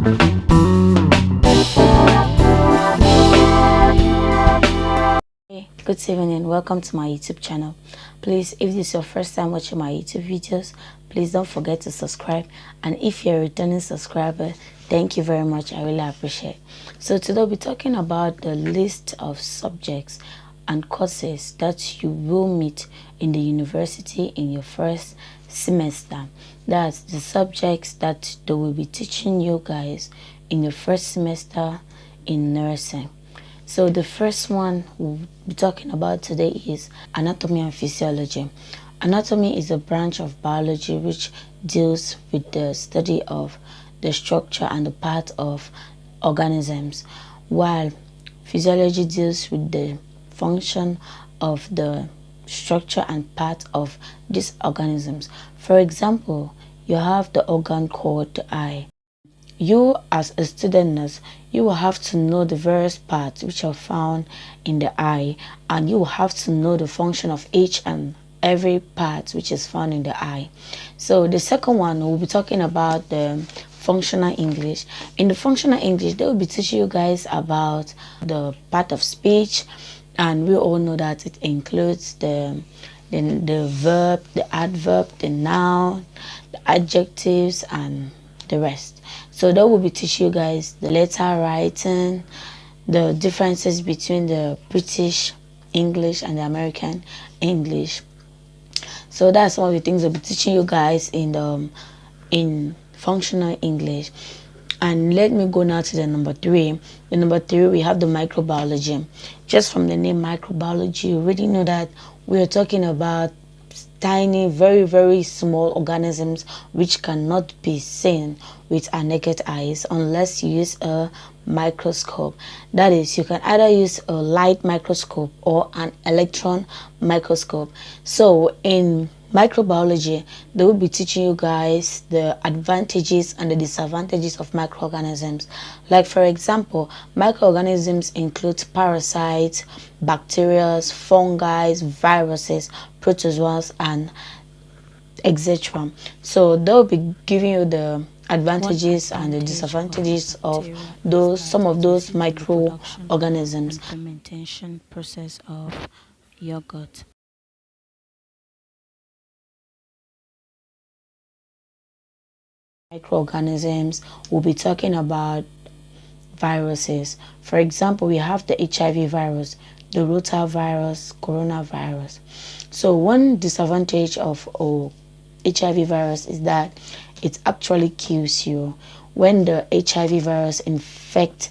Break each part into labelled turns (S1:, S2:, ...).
S1: Hey, good evening, welcome to my YouTube channel. Please, if this is your first time watching my YouTube videos, please don't forget to subscribe, and if you're a returning subscriber, thank you very much. I really appreciate it. So today we'll be talking about the list of subjects and courses that you will meet in the university in your first semester. That's the subjects that they will be teaching you guys in your first semester in nursing. So the first one we'll be talking about today is anatomy and physiology. Anatomy is a branch of biology which deals with the study of the structure and the part of organisms, while physiology deals with the function of the structure and part of these organisms. For example, you have the organ called the eye. You as a student nurse, you will have to know the various parts which are found in the eye, and you will have to know the function of each and every part which is found in the eye. So the second one, we'll be talking about the functional English. In the functional English, they will be teaching you guys about the part of speech, and we all know that it includes the verb, the adverb, the noun, the adjectives, and the rest. So that will be teaching you guys the letter writing, the differences between the British English and the American English. So that's one of the things they'll be teaching you guys in functional English. And let me go now to the number 3. The number 3, we have the microbiology. Just from the name microbiology, you already know that we are talking about tiny, very, very small organisms which cannot be seen with our naked eyes unless you use a microscope. That is, you can either use a light microscope or an electron microscope. So in microbiology, they will be teaching you guys the advantages and the disadvantages of microorganisms. Like for example, microorganisms include parasites, bacteria, fungi, viruses, protozoans, and etc. So they'll be giving you the advantages and the disadvantages of some of those microorganisms.
S2: Fermentation process of yogurt.
S1: Microorganisms, we'll be talking about viruses. For example, we have the HIV virus, the rotavirus, coronavirus. So one disadvantage of HIV virus is that it actually kills you. When the HIV virus infects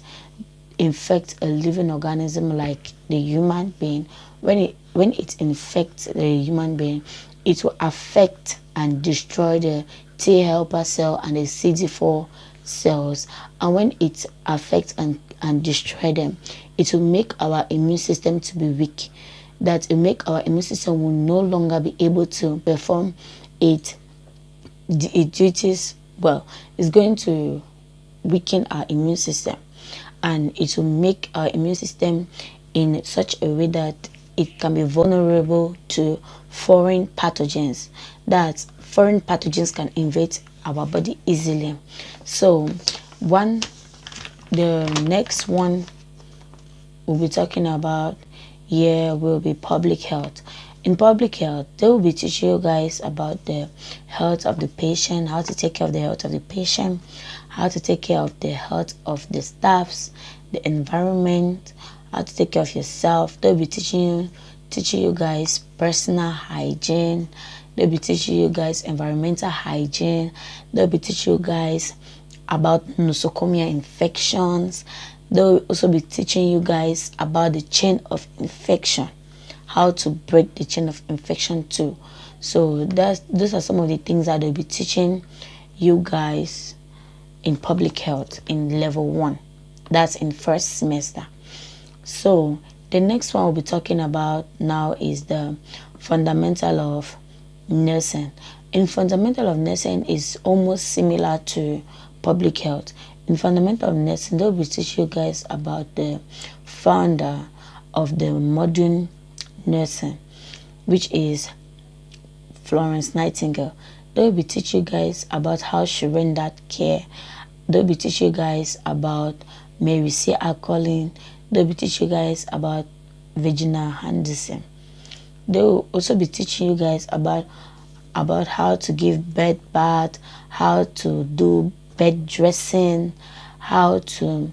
S1: a living organism like the human being, when it infects the human being, it will affect and destroy the T helper cell and the CD4 cells. And when it affects and destroy them, it will make our immune system to be weak. That will make our immune system will no longer be able to perform its duties well. It's going to weaken our immune system, and it will make our immune system in such a way that it can be vulnerable to foreign pathogens. That foreign pathogens can invade our body easily. So the next one we'll be talking about here will be public health. In public health, they will be teaching you guys about the health of the patient, how to take care of the health of the patient, how to take care of the health of the staffs, the environment, how to take care of yourself. They'll be teaching you guys personal hygiene. They'll be teaching you guys environmental hygiene. They'll be teaching you guys about nosocomial infections. They'll also be teaching you guys about the chain of infection, how to break the chain of infection too. So those are some of the things that they'll be teaching you guys in public health in level 1. That's in first semester. So the next one we'll be talking about now is the fundamental of nursing. In fundamental of nursing is almost similar to public health. In fundamental of nursing, they'll be teaching you guys about the founder of the modern nursing, which is Florence Nightingale. They'll be teaching you guys about how she rendered care they'll be teaching you guys about Mary C. Alcolin. They'll be teaching you guys about Virginia Henderson. They'll also be teaching you guys about how to give bed bath, how to do bed dressing, how to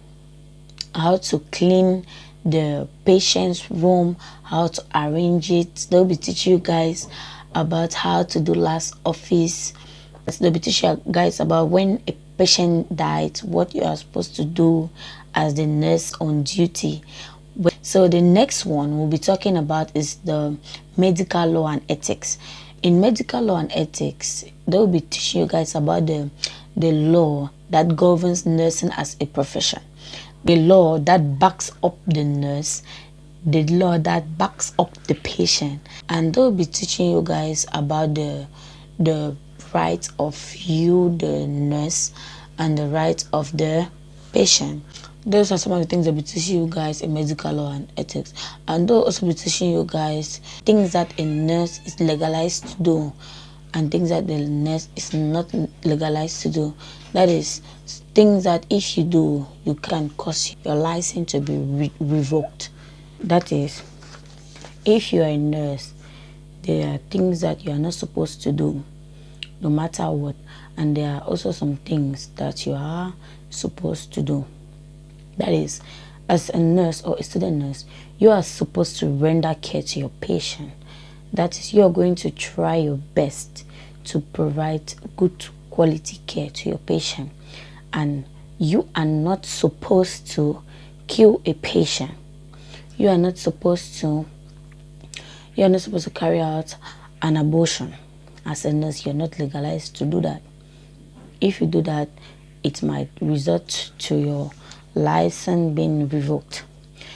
S1: clean the patient's room, how to arrange it. They'll be teaching you guys about how to do last office. They'll be teaching you guys about when a patient died, what you are supposed to do as the nurse on duty. So the next one we'll be talking about is the medical law and ethics. In medical law and ethics, they'll be teaching you guys about the law that governs nursing as a profession, the law that backs up the nurse, the law that backs up the patient, and they'll be teaching you guys about the right of you, the nurse, and the right of the patient. Those are some of the things they'll be teaching you guys in medical law and ethics. And they'll also be teaching you guys things that a nurse is legalized to do and things that the nurse is not legalized to do. That is, things that if you do, you can cause your license to be revoked. That is, if you are a nurse, there are things that you are not supposed to do, no matter what. And there are also some things that you are supposed to do. That is, as a nurse or a student nurse, you are supposed to render care to your patient. That is, you are going to try your best to provide good quality care to your patient. And you are not supposed to kill a patient. You are not supposed to carry out an abortion. As a nurse, you're not legalized to do that. If you do that, it might result to your license being revoked.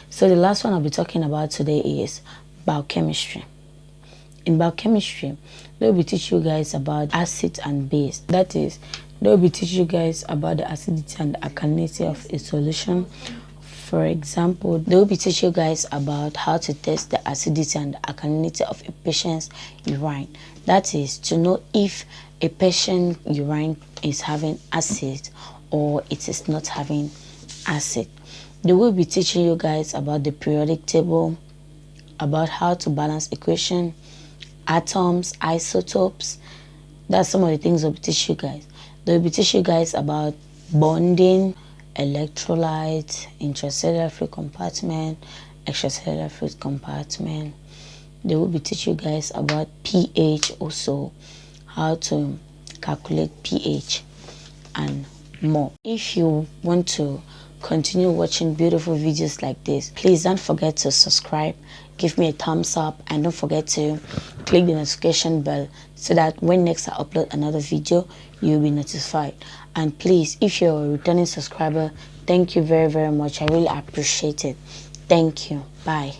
S1: So the last one I'll be talking about today is biochemistry. In biochemistry, they'll be teaching you guys about acid and base. That is, they'll be teaching you guys about the acidity and the alkalinity of a solution. For example, they'll be teaching you guys about how to test the acidity and the alkalinity of a patient's urine. That is, to know if a patient's urine is having acid or it is not having acid. They will be teaching you guys about the periodic table, about how to balance equation, atoms, isotopes. That's some of the things they'll be teaching you guys. They'll be teaching you guys about bonding, electrolytes, intracellular fluid compartment, extracellular fluid compartment. They will be teaching you guys about pH also, how to calculate pH and more. If you want to continue watching beautiful videos like this, please don't forget to subscribe, give me a thumbs up, and don't forget to click the notification bell so that when next I upload another video, you'll be notified. And please, if you're a returning subscriber, thank you very much. I really appreciate it. Thank you. Bye.